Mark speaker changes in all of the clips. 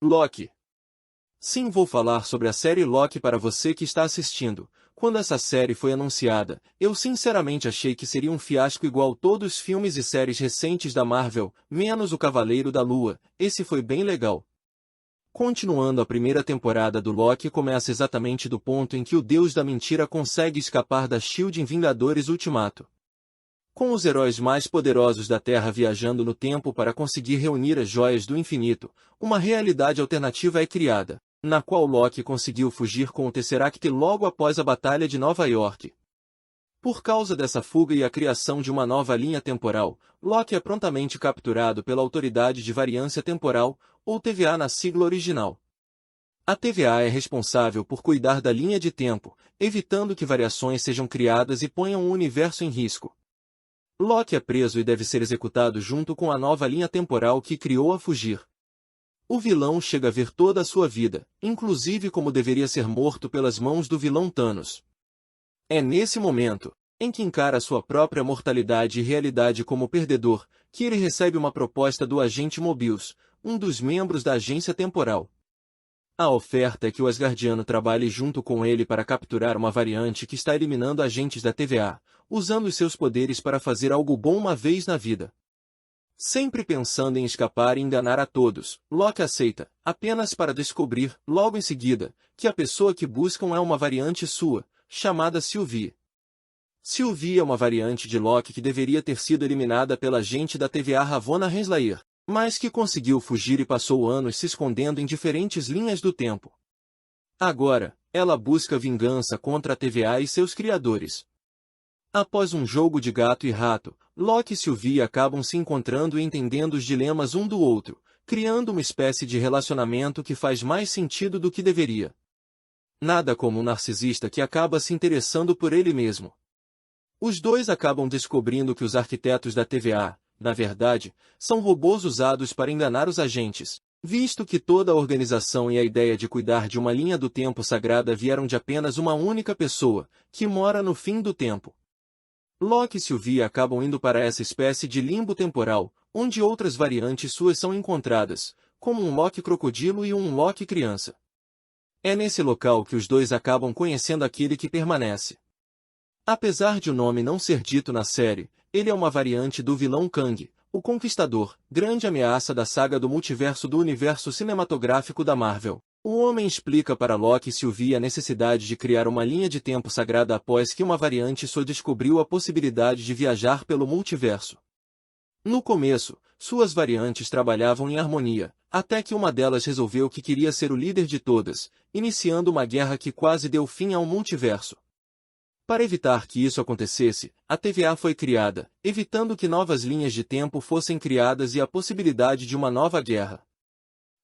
Speaker 1: Loki. Sim, vou falar sobre a série Loki para você que está assistindo. Quando essa série foi anunciada, eu sinceramente achei que seria um fiasco igual todos os filmes e séries recentes da Marvel, menos o Cavaleiro da Lua. Esse foi bem legal. Continuando, a primeira temporada do Loki começa exatamente do ponto em que o Deus da Mentira consegue escapar da SHIELD em Vingadores Ultimato. Com os heróis mais poderosos da Terra viajando no tempo para conseguir reunir as joias do infinito, uma realidade alternativa é criada, na qual Loki conseguiu fugir com o Tesseract logo após a Batalha de Nova York. Por causa dessa fuga e a criação de uma nova linha temporal, Loki é prontamente capturado pela Autoridade de Variância Temporal, ou TVA na sigla original. A TVA é responsável por cuidar da linha de tempo, evitando que variações sejam criadas e ponham o universo em risco. Loki é preso e deve ser executado junto com a nova linha temporal que criou a fugir. O vilão chega a ver toda a sua vida, inclusive como deveria ser morto pelas mãos do vilão Thanos. É nesse momento, em que encara sua própria mortalidade e realidade como perdedor, que ele recebe uma proposta do agente Mobius, um dos membros da agência temporal. A oferta é que o Asgardiano trabalhe junto com ele para capturar uma variante que está eliminando agentes da TVA, usando os seus poderes para fazer algo bom uma vez na vida. Sempre pensando em escapar e enganar a todos, Loki aceita, apenas para descobrir, logo em seguida, que a pessoa que buscam é uma variante sua, chamada Sylvie. Sylvie é uma variante de Loki que deveria ter sido eliminada pela agente da TVA Ravonna Renslayer, mas que conseguiu fugir e passou anos se escondendo em diferentes linhas do tempo. Agora, ela busca vingança contra a TVA e seus criadores. Após um jogo de gato e rato, Loki e Sylvie acabam se encontrando e entendendo os dilemas um do outro, criando uma espécie de relacionamento que faz mais sentido do que deveria. Nada como um narcisista que acaba se interessando por ele mesmo. Os dois acabam descobrindo que os arquitetos da TVA, na verdade, são robôs usados para enganar os agentes, visto que toda a organização e a ideia de cuidar de uma linha do tempo sagrada vieram de apenas uma única pessoa, que mora no fim do tempo. Loki e Sylvie acabam indo para essa espécie de limbo temporal, onde outras variantes suas são encontradas, como um Loki crocodilo e um Loki criança. É nesse local que os dois acabam conhecendo aquele que permanece. Apesar de o nome não ser dito na série, ele é uma variante do vilão Kang, o Conquistador, grande ameaça da saga do multiverso do universo cinematográfico da Marvel. O homem explica para Loki e Sylvie a necessidade de criar uma linha de tempo sagrada após que uma variante sua descobriu a possibilidade de viajar pelo multiverso. No começo, suas variantes trabalhavam em harmonia, até que uma delas resolveu que queria ser o líder de todas, iniciando uma guerra que quase deu fim ao multiverso. Para evitar que isso acontecesse, a TVA foi criada, evitando que novas linhas de tempo fossem criadas e a possibilidade de uma nova guerra.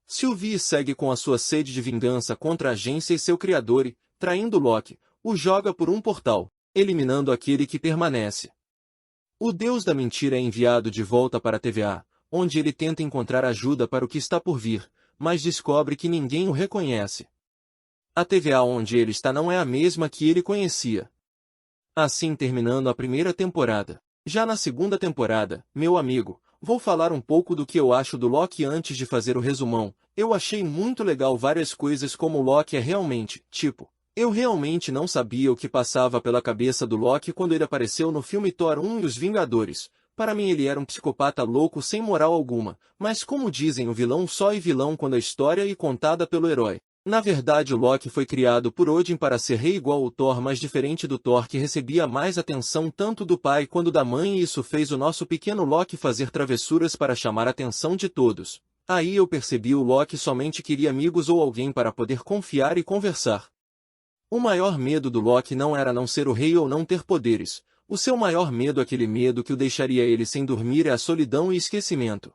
Speaker 1: Sylvie segue com a sua sede de vingança contra a agência e seu criador e, traindo Loki, o joga por um portal, eliminando aquele que permanece. O Deus da Mentira é enviado de volta para a TVA, onde ele tenta encontrar ajuda para o que está por vir, mas descobre que ninguém o reconhece. A TVA onde ele está não é a mesma que ele conhecia. Assim terminando a primeira temporada. Já na segunda temporada, meu amigo, vou falar um pouco do que eu acho do Loki antes de fazer o resumão. Eu achei muito legal várias coisas como o Loki é realmente, eu realmente não sabia o que passava pela cabeça do Loki quando ele apareceu no filme Thor 1 e os Vingadores. Para mim ele era um psicopata louco sem moral alguma, mas como dizem o vilão só é vilão quando a história é contada pelo herói. Na verdade o Loki foi criado por Odin para ser rei igual ao Thor, mas diferente do Thor que recebia mais atenção tanto do pai quanto da mãe, e isso fez o nosso pequeno Loki fazer travessuras para chamar a atenção de todos. Aí eu percebi o Loki somente queria amigos ou alguém para poder confiar e conversar. O maior medo do Loki não era não ser o rei ou não ter poderes. O seu maior medo, aquele medo que o deixaria ele sem dormir, é a solidão e esquecimento.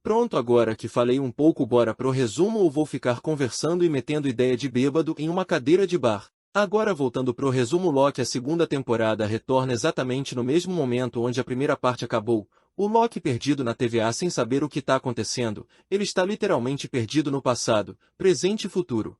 Speaker 1: Pronto, agora que falei um pouco, bora pro resumo ou vou ficar conversando e metendo ideia de bêbado em uma cadeira de bar. Agora voltando pro resumo, Loki, a segunda temporada retorna exatamente no mesmo momento onde a primeira parte acabou. O Loki perdido na TVA sem saber o que está acontecendo, ele está literalmente perdido no passado, presente e futuro.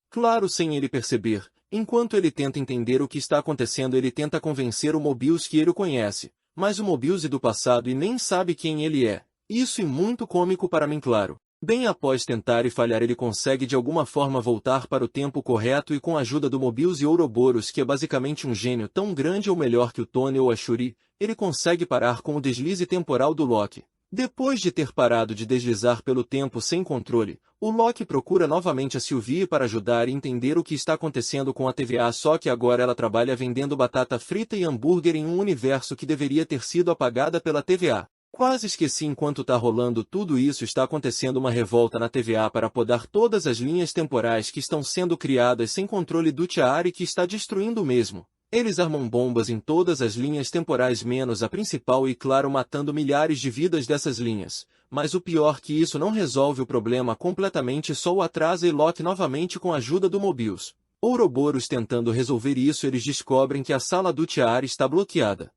Speaker 1: Claro, sem ele perceber, enquanto ele tenta entender o que está acontecendo, ele tenta convencer o Mobius que ele o conhece, mas o Mobius é do passado e nem sabe quem ele é. Isso é muito cômico para mim, claro. Bem após tentar e falhar ele consegue de alguma forma voltar para o tempo correto e com a ajuda do Mobius e Ouroboros, que é basicamente um gênio tão grande ou melhor que o Tony ou a Shuri, ele consegue parar com o deslize temporal do Loki. Depois de ter parado de deslizar pelo tempo sem controle, o Loki procura novamente a Sylvie para ajudar e entender o que está acontecendo com a TVA, só que agora ela trabalha vendendo batata frita e hambúrguer em um universo que deveria ter sido apagada pela TVA. Quase esqueci, enquanto tá rolando tudo isso está acontecendo uma revolta na TVA para podar todas as linhas temporais que estão sendo criadas sem controle do Tiari, que está destruindo mesmo. Eles armam bombas em todas as linhas temporais menos a principal e claro matando milhares de vidas dessas linhas. Mas o pior que isso não resolve o problema completamente, só o atrasa e Loki novamente com a ajuda do Mobius. Ouroboros tentando resolver isso, eles descobrem que a sala do Tiari está bloqueada.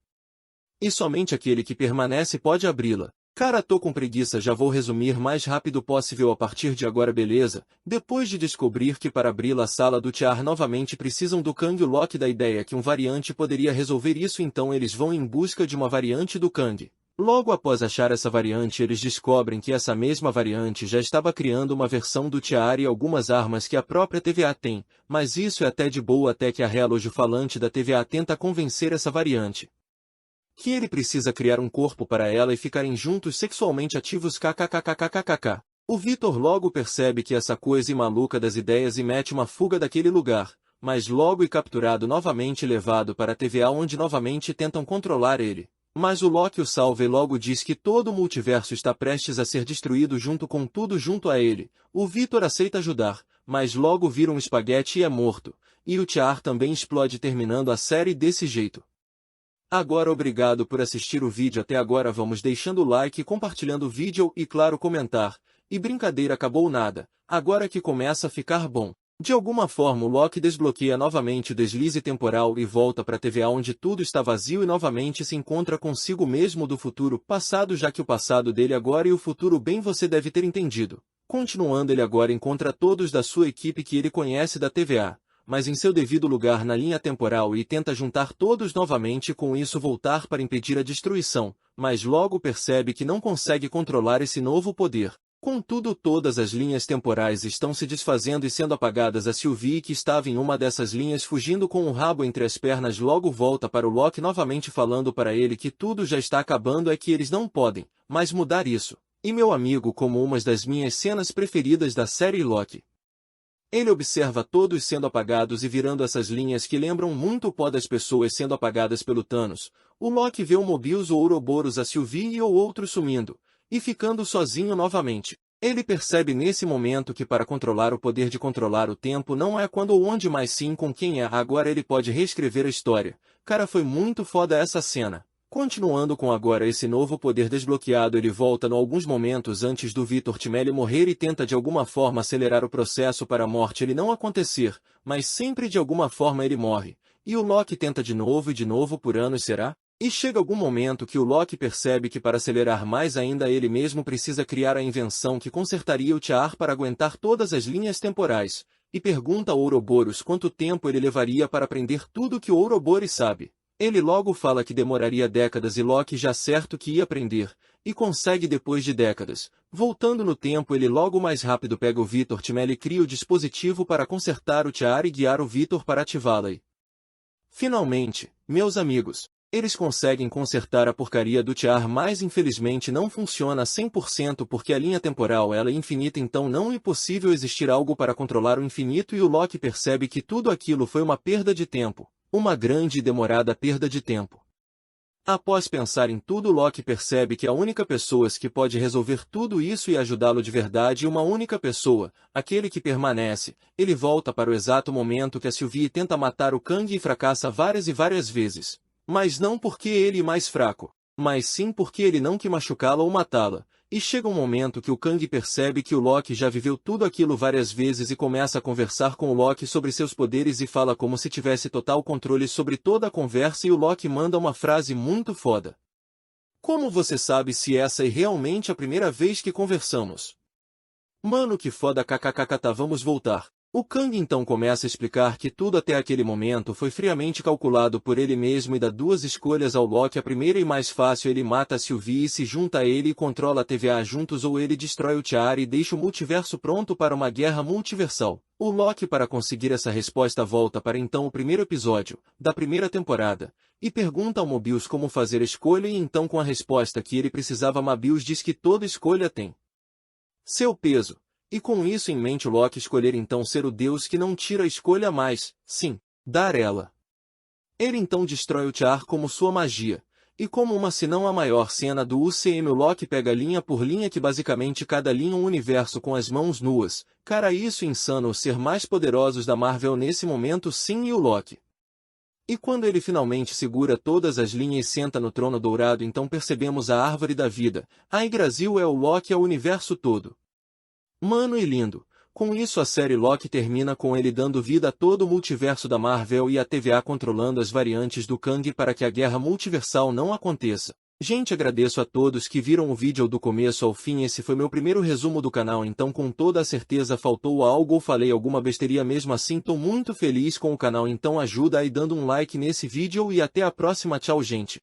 Speaker 1: E somente aquele que permanece pode abri-la. Cara, tô com preguiça, já vou resumir mais rápido possível a partir de agora, beleza? Depois de descobrir que para abrir a sala do Tiar novamente precisam do Kang, o Loki dá ideia que um variante poderia resolver isso, então eles vão em busca de uma variante do Kang. Logo após achar essa variante, eles descobrem que essa mesma variante já estava criando uma versão do Tiar e algumas armas que a própria TVA tem, mas isso é até de boa até que a relógio falante da TVA tenta convencer essa variante que ele precisa criar um corpo para ela e ficarem juntos sexualmente ativos kkkkkkkk. O Vitor logo percebe que essa coisa é maluca das ideias e mete uma fuga daquele lugar, mas logo é capturado novamente e levado para a TVA, onde novamente tentam controlar ele. Mas o Loki o salva e logo diz que todo o multiverso está prestes a ser destruído junto com tudo junto a ele. O Vitor aceita ajudar, mas logo vira um espaguete e é morto. E o Tiar também explode, terminando a série desse jeito. Agora, obrigado por assistir o vídeo até agora, vamos deixando o like, compartilhando o vídeo e claro comentar. E brincadeira, acabou nada, agora que começa a ficar bom. De alguma forma o Loki desbloqueia novamente o deslize temporal e volta para a TVA, onde tudo está vazio e novamente se encontra consigo mesmo do futuro passado, já que o passado dele agora e o futuro bem você deve ter entendido. Continuando, ele agora encontra todos da sua equipe que ele conhece da TVA, mas em seu devido lugar na linha temporal, e tenta juntar todos novamente e com isso voltar para impedir a destruição, mas logo percebe que não consegue controlar esse novo poder. Contudo, todas as linhas temporais estão se desfazendo e sendo apagadas. A Sylvie, que estava em uma dessas linhas fugindo com o rabo entre as pernas, logo volta para o Loki novamente falando para ele que tudo já está acabando, é que eles não podem mais mudar isso. E meu amigo, como uma das minhas cenas preferidas da série Loki, ele observa todos sendo apagados e virando essas linhas que lembram muito o pó das pessoas sendo apagadas pelo Thanos. O Loki vê o Mobius, o Ouroboros, a Sylvie e o outro sumindo, e ficando sozinho novamente. Ele percebe nesse momento que para controlar o poder de controlar o tempo não é quando ou onde, mas sim com quem é. Agora ele pode reescrever a história. Cara, foi muito foda essa cena. Continuando com agora esse novo poder desbloqueado, ele volta no alguns momentos antes do Vitor Timely morrer e tenta de alguma forma acelerar o processo para a morte ele não acontecer, mas sempre de alguma forma ele morre. E o Loki tenta de novo e de novo por anos, será? E chega algum momento que o Loki percebe que para acelerar mais ainda ele mesmo precisa criar a invenção que consertaria o Tiar para aguentar todas as linhas temporais, e pergunta a Ouroboros quanto tempo ele levaria para aprender tudo que o Ouroboros sabe. Ele logo fala que demoraria décadas e Loki já certo que ia aprender, e consegue depois de décadas. Voltando no tempo, ele logo mais rápido pega o Vitor Timely e cria o dispositivo para consertar o Tiar e guiar o Vitor para ativá-la e... Finalmente, meus amigos, eles conseguem consertar a porcaria do Tiar, mas infelizmente não funciona 100% porque a linha temporal ela é infinita, então não é possível existir algo para controlar o infinito, e o Loki percebe que tudo aquilo foi uma perda de tempo. Uma grande e demorada perda de tempo. Após pensar em tudo, Loki percebe que a única pessoa que pode resolver tudo isso e ajudá-lo de verdade é uma única pessoa, aquele que permanece. Ele volta para o exato momento que a Sylvie tenta matar o Kang e fracassa várias e várias vezes. Mas não porque ele é mais fraco, mas sim porque ele não quer machucá-la ou matá-la. E chega um momento que o Kang percebe que o Loki já viveu tudo aquilo várias vezes e começa a conversar com o Loki sobre seus poderes e fala como se tivesse total controle sobre toda a conversa, e o Loki manda uma frase muito foda. Como você sabe se essa é realmente a primeira vez que conversamos? Mano, que foda, kkkk, tá, vamos voltar. O Kang então começa a explicar que tudo até aquele momento foi friamente calculado por ele mesmo e dá duas escolhas ao Loki. A primeira e mais fácil: ele mata a Sylvie e se junta a ele e controla a TVA juntos, ou ele destrói o Tiara e deixa o multiverso pronto para uma guerra multiversal. O Loki, para conseguir essa resposta, volta para então o primeiro episódio da primeira temporada e pergunta ao Mobius como fazer a escolha, e então, com a resposta que ele precisava, Mobius diz que toda escolha tem seu peso. E com isso em mente, o Loki escolher então ser o deus que não tira a escolha, mas, sim, dar ela. Ele então destrói o Tiar como sua magia. E como uma se não a maior cena do UCM, o Loki pega linha por linha, que basicamente cada linha um universo com as mãos nuas. Cara, isso insano, o ser mais poderosos da Marvel nesse momento, sim, e o Loki. E quando ele finalmente segura todas as linhas e senta no trono dourado, então percebemos a árvore da vida. Ai, Brasil, é o Loki, é o universo todo. Mano, e lindo. Com isso a série Loki termina com ele dando vida a todo o multiverso da Marvel e a TVA controlando as variantes do Kang para que a guerra multiversal não aconteça. Gente, agradeço a todos que viram o vídeo do começo ao fim. Esse foi meu primeiro resumo do canal, então com toda a certeza faltou algo ou falei alguma besteira. Mesmo assim, tô muito feliz com o canal, então ajuda aí dando um like nesse vídeo e até a próxima. Tchau, gente.